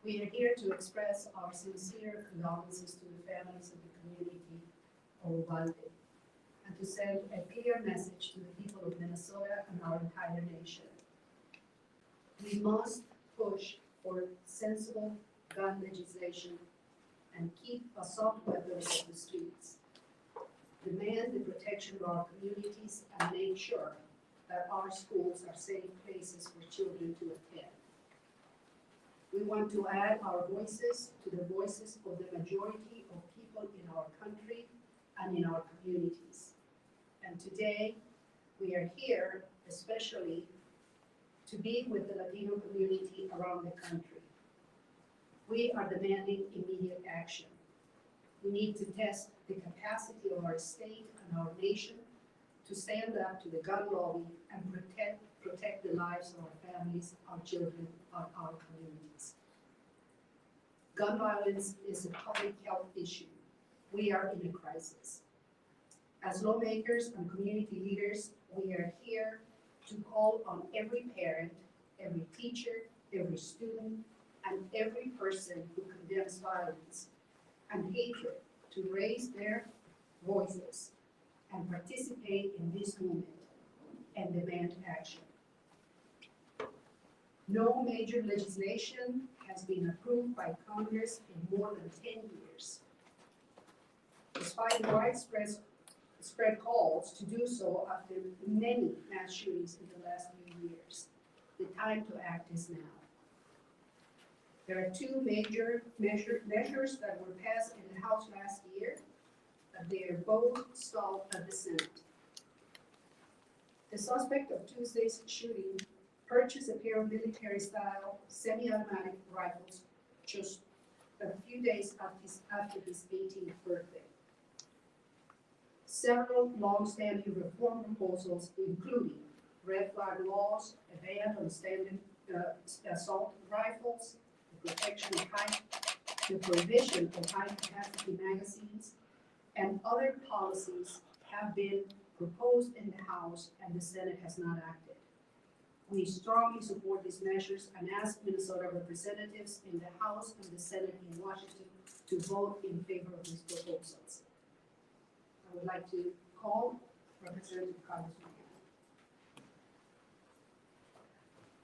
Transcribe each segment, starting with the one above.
We are here to express our sincere condolences to the families of the community of Uvalde and to send a clear message to the people of Minnesota and our entire nation. We must push for sensible gun legislation and keep assault weapons off the streets. Demand the protection of our communities and make sure that our schools are safe places for children to attend. We want to add our voices to the voices of the majority of people in our country and in our communities. And today, we are here especially to be with the Latino community around the country. We are demanding immediate action. We need to test the capacity of our state and our nation to stand up to the gun lobby and protect the lives of our families, our children, our communities. Gun violence is a public health issue. We are in a crisis. As lawmakers and community leaders, we are here to call on every parent, every teacher, every student, and every person who condemns violence and hatred to raise their voices and participate in this movement and demand action. No major legislation has been approved by Congress in more than 10 years. Despite widespread calls to do so after many mass shootings in the last few years, the time to act is now. There are two major measures that were passed in the House last year, but they are both stalled at the Senate. The suspect of Tuesday's shooting purchased a pair of military-style semi-automatic rifles just a few days after his 18th birthday. Several long-standing reform proposals, including red flag laws, a ban on standard assault rifles, the prohibition of high-capacity magazines, and other policies have been proposed in the House and the Senate has not acted. We strongly support these measures and ask Minnesota representatives in the House and the Senate in Washington to vote in favor of these proposals. I would like to call Representative Carlos Mariano.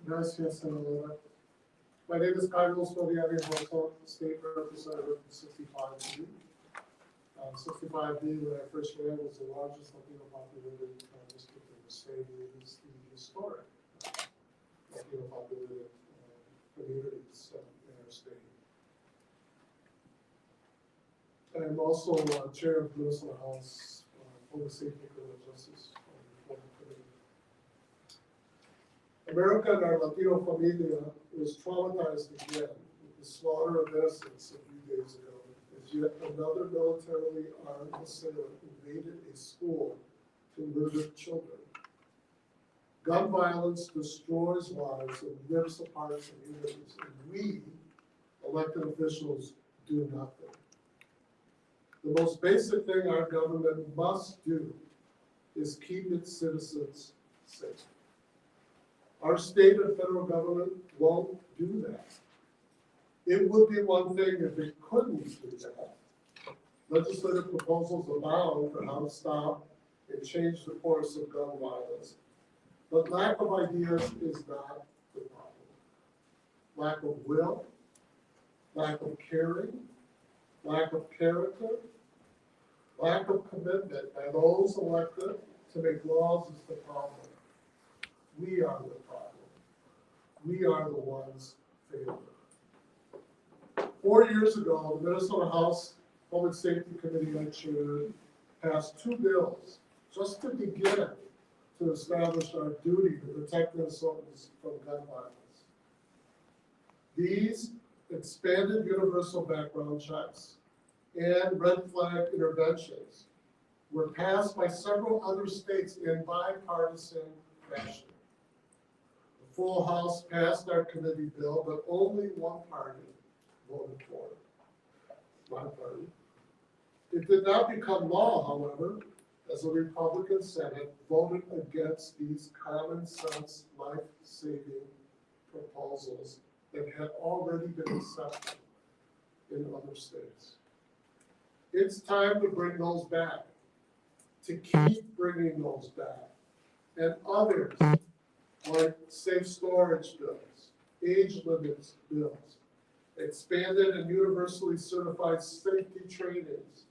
Gracias, senadora. My name is Carlos Mariano, State Representative from 65D. 65D, when I first ran, was the largest Latino populated district in the state. It is the historic Latino populated communities in our state. I'm also chair of the Minnesota House Public Safety and Criminal Justice Reform Committee. America and our Latino familia was traumatized again with the slaughter of innocents a few days ago, as yet another militarily armed assailant invaded a school to murder children. Gun violence destroys lives and rips apart communities, and we, elected officials, do nothing. The most basic thing our government must do is keep its citizens safe. Our state and federal government won't do that. It would be one thing if it couldn't do that. Legislative proposals abound for how to stop and change the course of gun violence. But lack of ideas is not the problem. Lack of will, lack of caring, lack of character, lack of commitment by those elected to make laws is the problem. We are the problem. We are the ones failing. 4 years ago, the Minnesota House Public Safety Committee I chaired passed 2 bills just to begin to establish our duty to protect Minnesotans from gun violence. These expanded universal background checks and red flag interventions were passed by several other states in bipartisan fashion. The full House passed our committee bill, but only one party voted for it. My party. It did not become law, however, as the Republican Senate voted against these common sense, life-saving proposals that had already been accepted in other states. It's time to bring those back, to keep bringing those back. And others, like safe storage bills, age limits bills, expanded and universally certified safety trainings,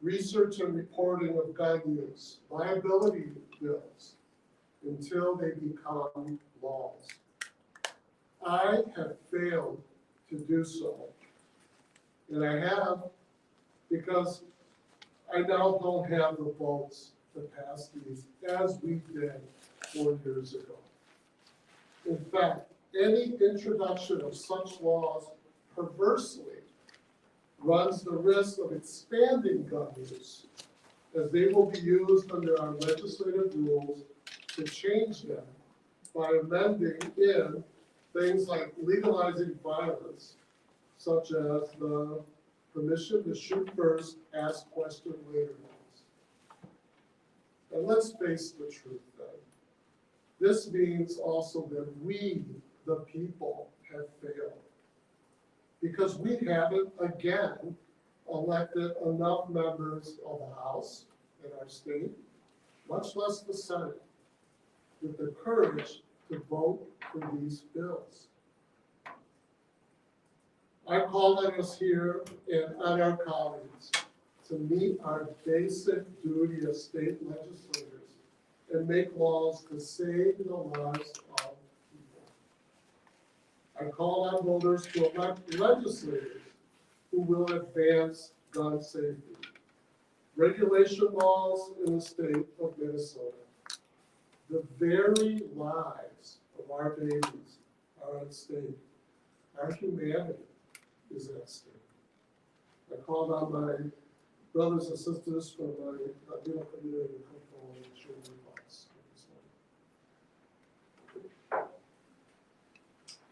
research and reporting of gun use, liability bills, until they become laws. I have failed to do so. And I have because I now don't have the votes to pass these as we did 4 years ago. In fact, any introduction of such laws perversely runs the risk of expanding gun use, as they will be used under our legislative rules to change them by amending in things like legalizing violence, such as the permission to shoot first, ask question later laws. And let's face the truth then. This means also that we, the people, have failed. Because we haven't, again, elected enough members of the House in our state, much less the Senate, with the courage to vote for these bills. I call on us here and on our colleagues to meet our basic duty as state legislators and make laws to save the lives of people. I call on voters to elect legislators who will advance gun safety. Regulation laws in the state of Minnesota. The very lives of our babies are at stake. Our humanity is at stake. I called on my brothers and sisters from my Latino community to come forward and share their thoughts.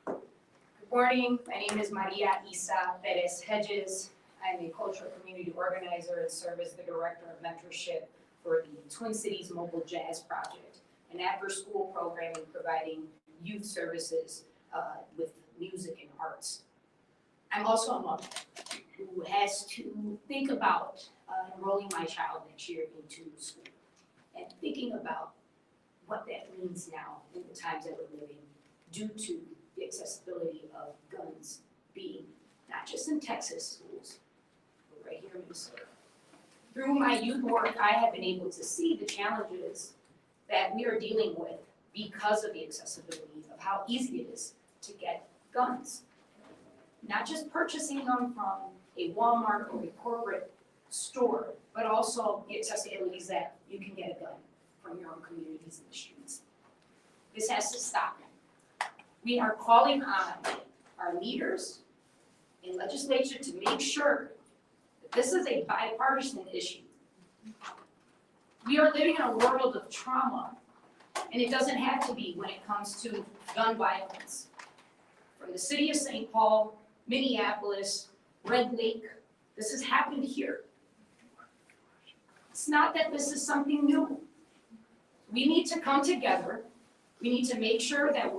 Good morning. My name is Maria Isa Perez Hedges. I'm a cultural community organizer and serve as the director of mentorship for the Twin Cities Mobile Jazz Project, an after-school programming providing youth services with music and arts. I'm also a mother who has to think about enrolling my child next year into school and thinking about what that means now in the times that we're living due to the accessibility of guns being not just in Texas schools, but right here in Minnesota. Through my youth work, I have been able to see the challenges that we are dealing with because of the accessibility of how easy it is to get guns. Not just purchasing them from a Walmart or a corporate store, but also the accessibility that you can get a gun from your own communities in the streets. This has to stop. We are calling on our leaders in legislature to make sure that this is a bipartisan issue. We are living in a world of trauma, and it doesn't have to be when it comes to gun violence. From the city of St. Paul, Minneapolis, Red Lake, this has happened here. It's not that this is something new. We need to come together. We need to make sure that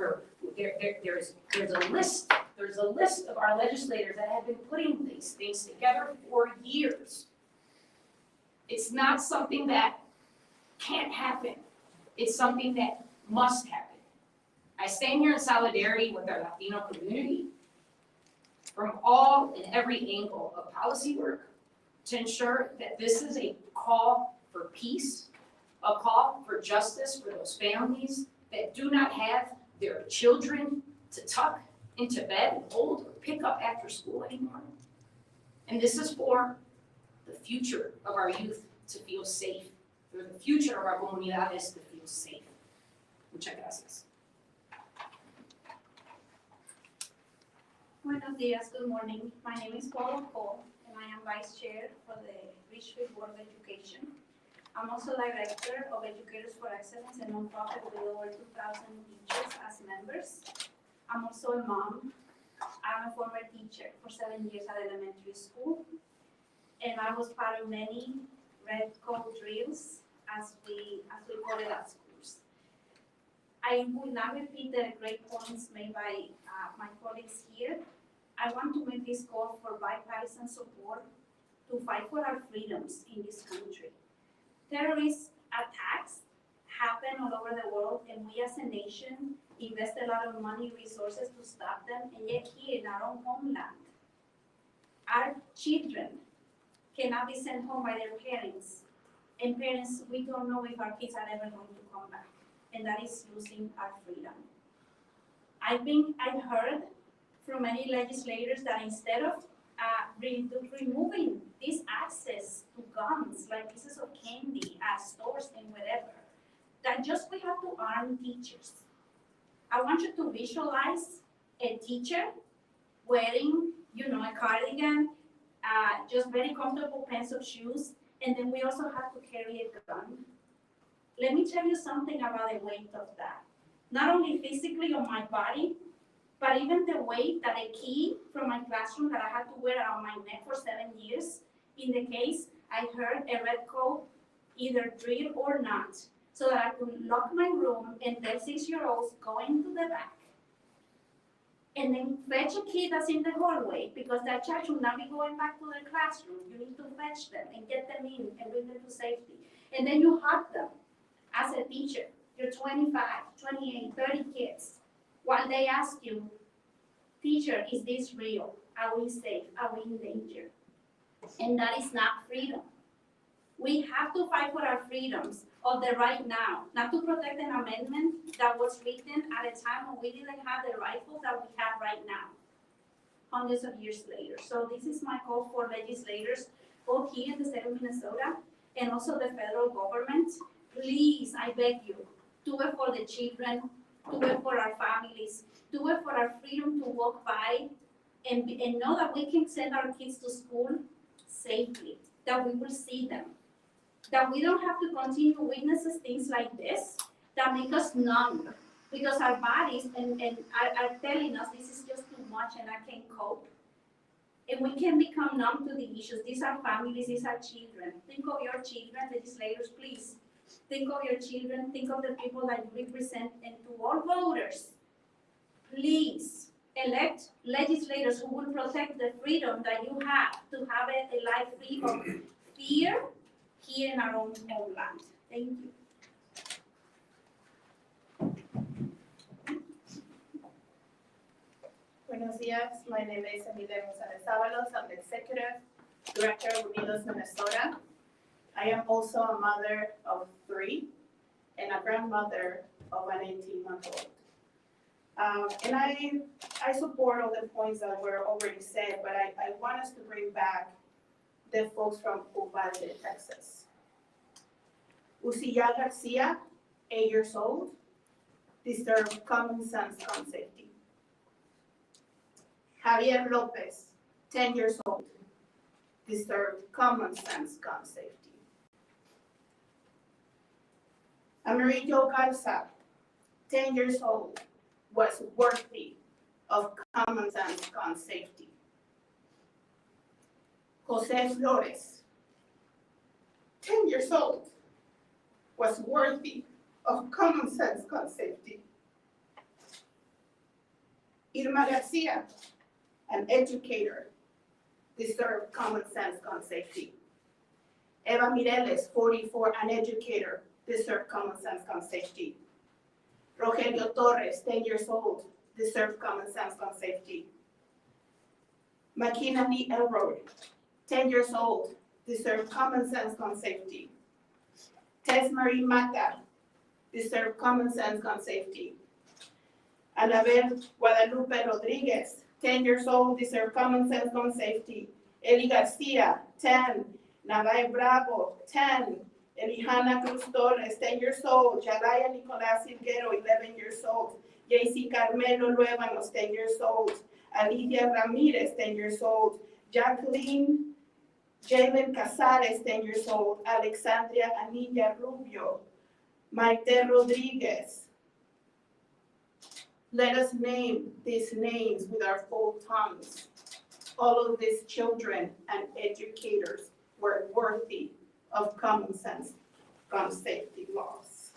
there's a list of our legislators that have been putting these things together for years. It's not something that can't happen. It's something that must happen. I stand here in solidarity with our Latino community from all and every angle of policy work to ensure that this is a call for peace, a call for justice for those families that do not have their children to tuck into bed and hold or pick up after school anymore. And this is for the future of our youth to feel safe, for the future of our comunidades to feel safe. Muchas gracias. Buenos días, good morning. My name is Paula Cole, and I am Vice Chair for the Richfield Board of Education. I'm also Director of Educators for Excellence, a nonprofit with over 2,000 teachers as members. I'm also a mom. I'm a former teacher for 7 years at elementary school, and I was part of many red coat drills as we call it at schools. I will not repeat the great points made by my colleagues here. I want to make this call for bipartisan support to fight for our freedoms in this country. Terrorist attacks happen all over the world, and we as a nation invest a lot of money, resources to stop them, and yet here in our own homeland, our children cannot be sent home by their parents. And parents, we don't know if our kids are ever going to come back, and that is losing our freedom. I've heard from many legislators that instead of removing this access to guns like pieces of candy at stores and whatever, that just we have to arm teachers. I want you to visualize a teacher wearing, a cardigan, just very comfortable pants of shoes, and then we also have to carry a gun. Let me tell you something about the weight of that. Not only physically on my body, but even the weight that a key from my classroom that I had to wear around my neck for 7 years, in the case I heard a red coat either drill or not, so that I could lock my room and tell 6-year-olds go into the back. And then fetch a kid that's in the hallway, because that child should not be going back to their classroom. You need to fetch them and get them in and bring them to safety. And then you hug them as a teacher. You're 25, 28, 30 kids. While they ask you, teacher, is this real? Are we safe? Are we in danger? And that is not freedom. We have to fight for our freedoms of the right now, not to protect an amendment that was written at a time when we didn't have the rifles that we have right now, hundreds of years later. So this is my call for legislators, both here in the state of Minnesota and also the federal government. Please, I beg you, do it for the children, do it for our families, do it for our freedom to walk by and know that we can send our kids to school safely, that we will see them, that we don't have to continue witnesses things like this that make us numb, because our bodies are telling us this is just too much and I can't cope. And we can become numb to the issues. These are families, these are children. Think of your children, legislators, please. Think of your children, think of the people that you represent, and to all voters, please elect legislators who will protect the freedom that you have to have a life free of fear here in our own homeland. Thank you. Buenos días, my name is Emilia Gonzalez Avalos. I'm the Executive Director of Unidos Minnesota. I am also a mother of 3 and a grandmother of an 18-month-old. And I support all the points that were already said, but I want us to bring back the folks from Uvalde, Texas. Uciel Garcia, 8 years old, deserves common sense gun safety. Javier Lopez, 10 years old, deserved common sense gun safety. Amarillo Garza, 10 years old, was worthy of common sense gun safety. Jose Flores, 10 years old, was worthy of common sense gun safety. Irma Garcia, an educator, deserved common sense gun safety. Eva Mireles, 44, an educator, deserved common sense gun safety. Rogelio Torres, 10 years old, deserved common sense gun safety. Makina Lee Elroy, 10 years old, deserved common sense gun safety. Tess Marie Mata, deserved common sense gun safety. Anabel Guadalupe Rodriguez, 10 years old, deserved common sense gun safety. Eli Garcia, 10. Navay Bravo, 10. Elijana Cruz Torres, 10 years old. Yalaya Nicolás Silguero, 11 years old. JC Carmelo Luevanos, 10 years old. Alidia Ramirez, 10 years old. Jacqueline Jalen Casares, 10 years old. Alexandria Anilla Rubio. Maite Rodriguez. Let us name these names with our full tongues. All of these children and educators were worthy of common sense gun safety laws.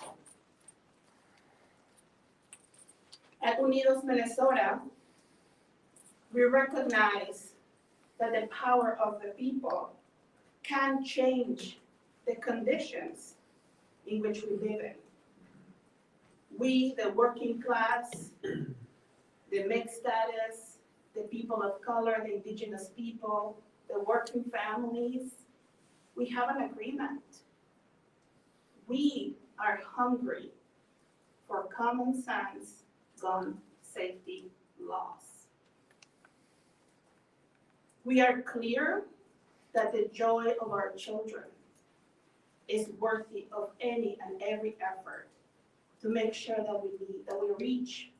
At Unidos Minnesota, we recognize that the power of the people can change the conditions in which we live in. We, the working class, the mixed status, the people of color, the indigenous people, the working families, we have an agreement. We are hungry for common sense gun safety laws. We are clear that the joy of our children is worthy of any and every effort to make sure that we reach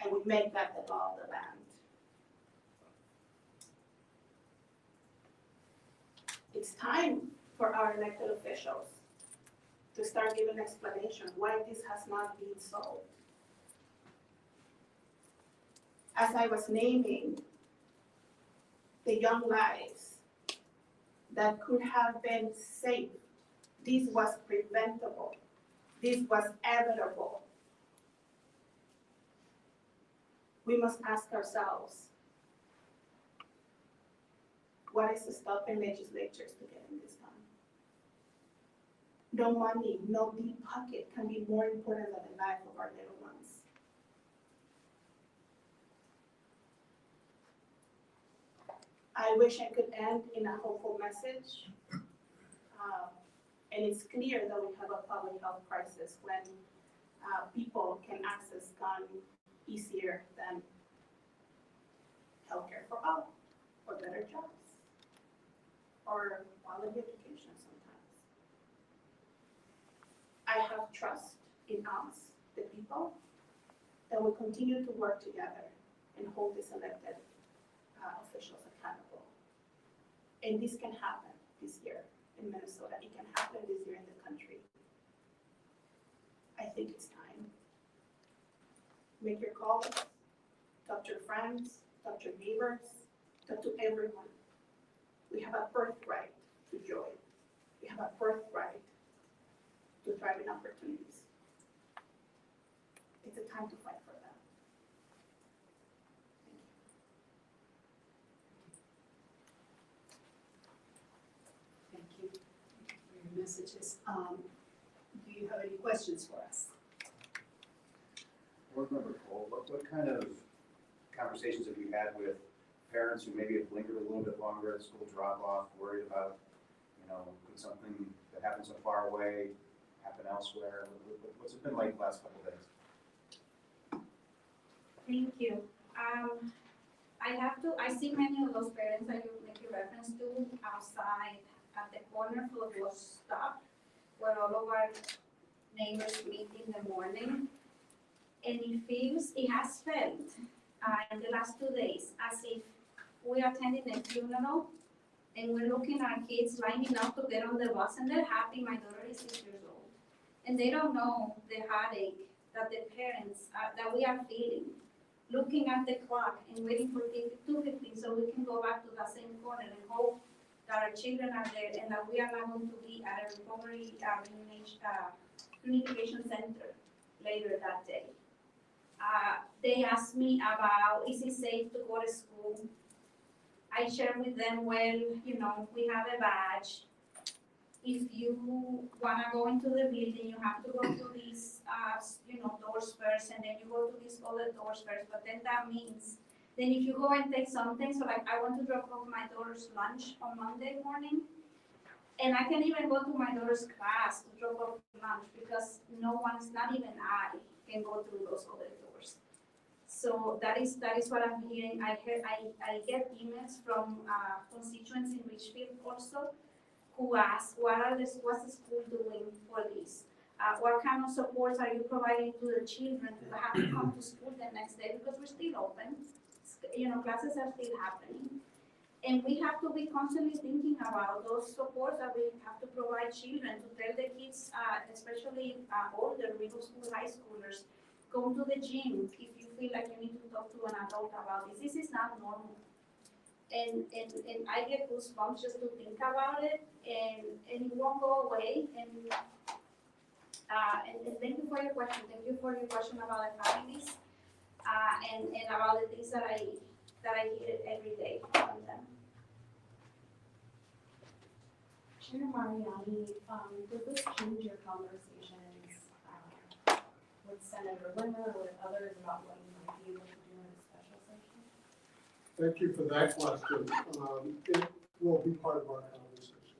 and we make that the law of the land. It's time for our elected officials to start giving explanation why this has not been solved. As I was naming the young lives that could have been saved, this was preventable, this was evitable. We must ask ourselves, what is stopping legislatures to getting this done? No money, no deep pocket can be more important than the life of our little ones. I wish I could end in a hopeful message. And it's clear that we have a public health crisis when people can access gun easier than healthcare for all, or better jobs, or quality education sometimes. I have trust in us, the people, that will continue to work together and hold these elected officials accountable. And this can happen this year in Minnesota. It can happen this year in the country. I think it's time. Make your calls, talk to your friends, talk to your neighbors, talk to everyone. We have a birthright to joy. We have a birthright to thriving opportunities. It's a time to fight for that. Thank you for your messages. Do you have any questions for us? Board Member Cole, what kind of conversations have you had with parents who maybe have lingered a little bit longer at school drop-off, worried about, could something that happened so far away happen elsewhere? What's it been like the last couple of days? Thank you. I see many of those parents that you make a reference to outside at the corner for the bus stop, where all of our neighbors meet in the morning. And it has felt in the last 2 days as if we are attending a funeral and we're looking at our kids lining up to get on the bus, and they're happy. My daughter is 6 years old. And they don't know the heartache that the parents, that we are feeling, looking at the clock and waiting for 2:15 so we can go back to that same corner and hope that our children are there and that we are not going to be at a recovery communication center later that day. They asked me about, is it safe to go to school? I shared with them, well, we have a badge. If you wanna go into the building, you have to go to these, doors first, and then you go to these other doors first. But then that means, then if you go and take something, so like I want to drop off my daughter's lunch on Monday morning, and I can't even go to my daughter's class to drop off lunch because not even I can go through those other doors. So that is what I'm hearing. I get emails from constituents in Richfield also who ask, what's the school doing for this? What kind of supports are you providing to the children who have to come to school the next day because we're still open? Classes are still happening. And we have to be constantly thinking about those supports that we have to provide children, to tell the kids, especially older middle school, high schoolers, go to the gym if you feel like you need to talk to an adult about this. This is not normal. And I get goosebumps just to think about it, and it won't go away. And thank you for your question. Thank you for your question about the families. and about the things that I hear every day from them. Chair Mariani, does this change your conversations with Senator Limmer or with others about what you might be able to do in a special session? Thank you for that question. It will be part of our conversation.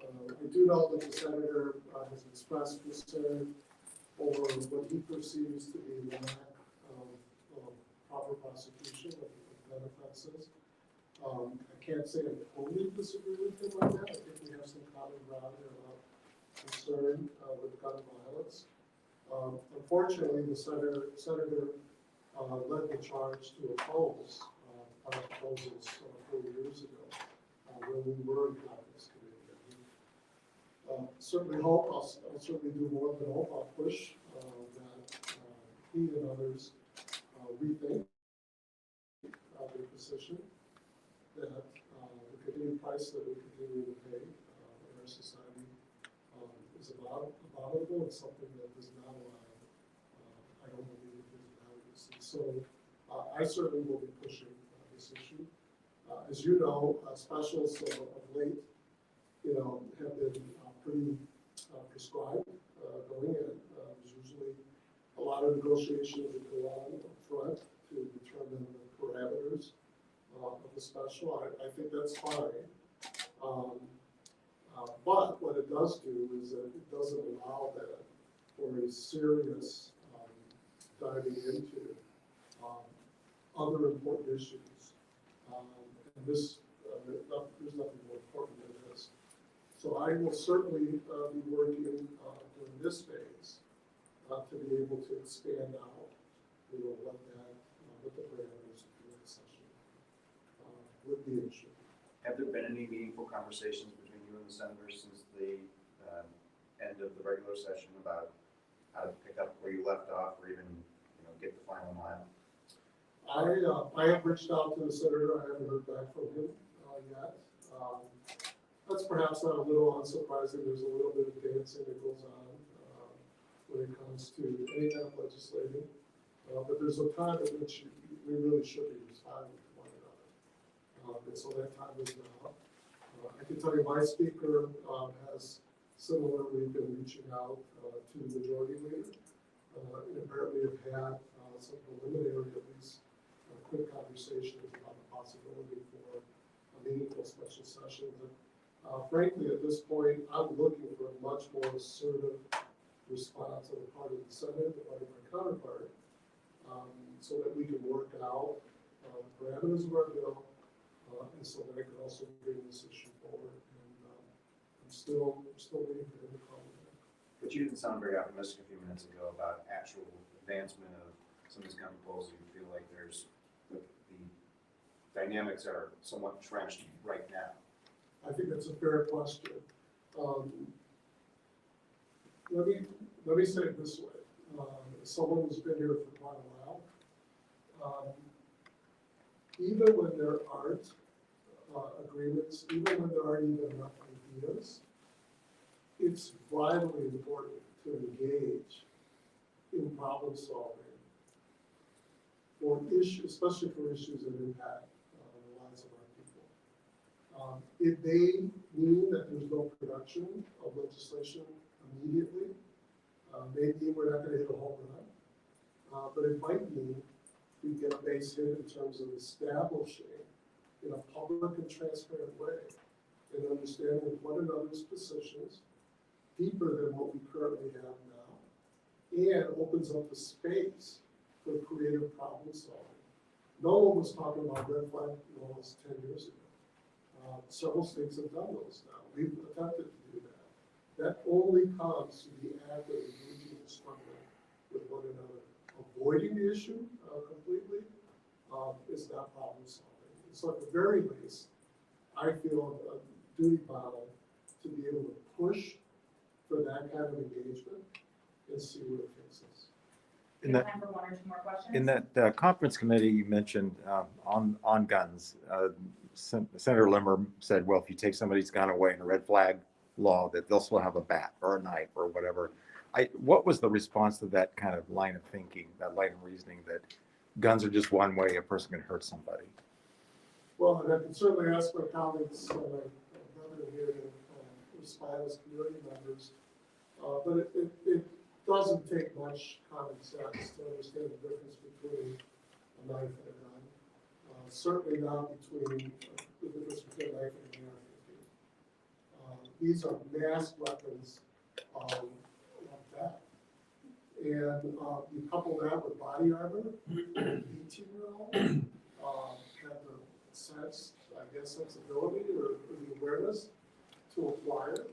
I do know that the senator has expressed concern over what he perceives to be lack of proper prosecution of gun offenses. I can't say I totally disagree with him on that. I think we have some common ground here about concern with gun violence. Unfortunately, the senator led the charge to oppose our proposals 4 years ago when we were in Conference Committee. Certainly hope, I'll certainly do more than hope, I'll push that he and others rethink their position, that the continued price that we continue to pay in our society is abominable and something that does not allow, I don't believe, his values. And so I certainly will be pushing this issue. As you know, specials of late, have been pretty prescribed going in. There's usually a lot of negotiations that go on up front to determine the parameters of the special. I think that's fine. But what it does do is that it doesn't allow that for a serious diving into other important issues. And this, there's nothing more important than this. So I will certainly be working during this phase to be able to expand out, what the parameters of the next session would be an issue. Have there been any meaningful conversations between you and the senators since the end of the regular session about how to pick up where you left off, or even get the final mile? I have reached out to the senator. I haven't heard back from him yet. That's perhaps not a little unsurprising. There's a little bit of dancing that goes on when it comes to any kind of legislating. But there's a time at which we really should be responding to one another. And so that time is now. I can tell you my speaker has similarly been reaching out to the majority leader and apparently have had some preliminary, at least, quick conversations about the possibility for a meaningful special session. But frankly, at this point, I'm looking for a much more assertive response on the part of the Senate, the part of my counterpart, so that we can work out the parameters of our bill, and so that I can also bring this issue forward. And I'm still waiting for him to call me back. But you didn't sound very optimistic a few minutes ago about actual advancement of some of these kind of proposals. You feel like there's the dynamics are somewhat entrenched right now. I think that's a fair question. Let me say it this way. As someone who's been here for quite a while, even when there aren't agreements, even when there aren't even enough ideas, it's vitally important to engage in problem solving for issues, especially for issues that impact the lives of our people. It may mean that there's no production of legislation immediately. May mean we're not going to hit a home run, but it might mean we get a base hit in terms of establishing in a public and transparent way an understanding of one another's positions deeper than what we currently have now, and opens up the space for creative problem solving. No one was talking about red flag laws 10 years ago. Several states have done those now. We've attempted to do that. That only comes to the act of engaging and struggling with one another. Avoiding the issue completely is not problem solving. So at the very least, I feel a duty bound to be able to push for that kind of engagement and see where it takes us. We have time for one or two more questions. In that conference committee you mentioned on guns, Senator Limmer said, well, if you take somebody's gun away in a red flag law, that they'll still have a bat or a knife or whatever. What was the response to that kind of line of thinking, that line of reasoning, that guns are just one way a person can hurt somebody. Well, and I can certainly ask my colleagues, my brother here, to respond as community members. But it doesn't take much common sense to understand the difference between a knife and a gun. Certainly not between the difference between a knife and an AR-15. These are mass weapons of death. And you couple that with body armor, an 18-year-old had the sense, I guess, sensibility or the awareness to acquire.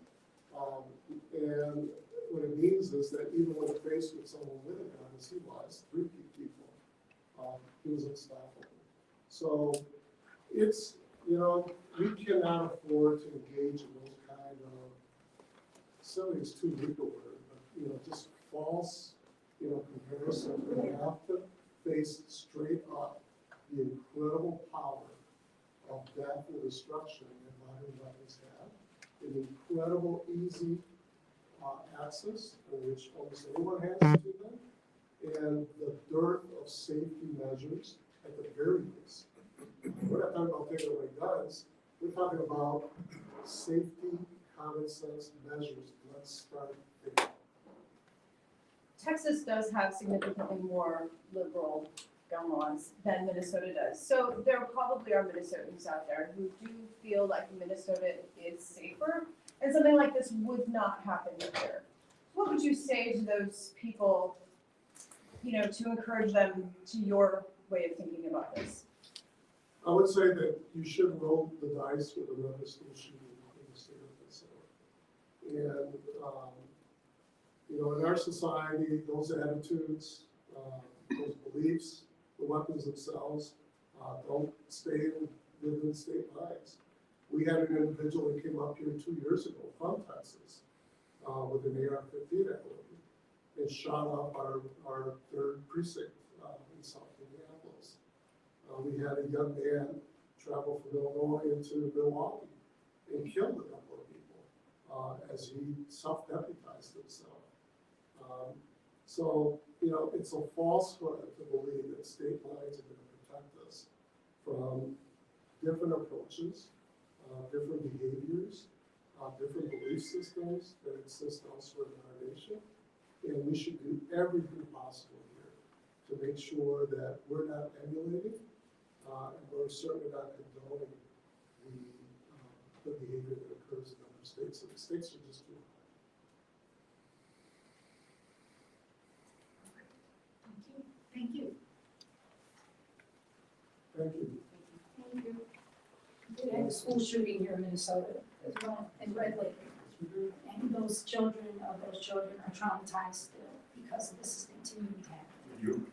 And what it means is that even when faced with someone with a gun, as he was, 3 people, he was unstoppable. So it's, you know, we cannot afford to engage in those kind of, silly is too weak a word, but, you know, just false, you know, comparisons. We have to face straight up the incredible power of death and destruction that modern weapons have, an incredible easy access, which almost anyone has to them, and the dearth of safety measures at the very least. We're not talking about taking away guns, we're talking about safety, common sense measures. Let's start there. Texas does have significantly more liberal gun laws than Minnesota does. So there probably are Minnesotans out there who do feel like Minnesota is safer and something like this would not happen here. What would you say to those people, you know, to encourage them to your way of thinking about this? I would say that you should roll the dice with another school shooting in the state of Minnesota. And, you know, in our society, those attitudes, those beliefs, the weapons themselves, don't stay within state lines. We had an individual that came up here 2 years ago from Texas with an AR-15, I believe, and shot up our 3rd precinct in South Minneapolis. We had a young man travel from Illinois into Milwaukee and killed a couple of people as he self-deputized himself. So, you know, it's a falsehood to believe that state lines are going to protect us from different approaches, different behaviors, different belief systems that exist elsewhere in our nation. And we should do everything possible here to make sure that we're not emulating, and we're certainly not condoning the behavior that occurs in other states. So the states are just too high. Thank you. Thank you. Thank you. We had a school shooting here in Minnesota as well, in Red Lake. And those children are traumatized still because this is continuing to happen.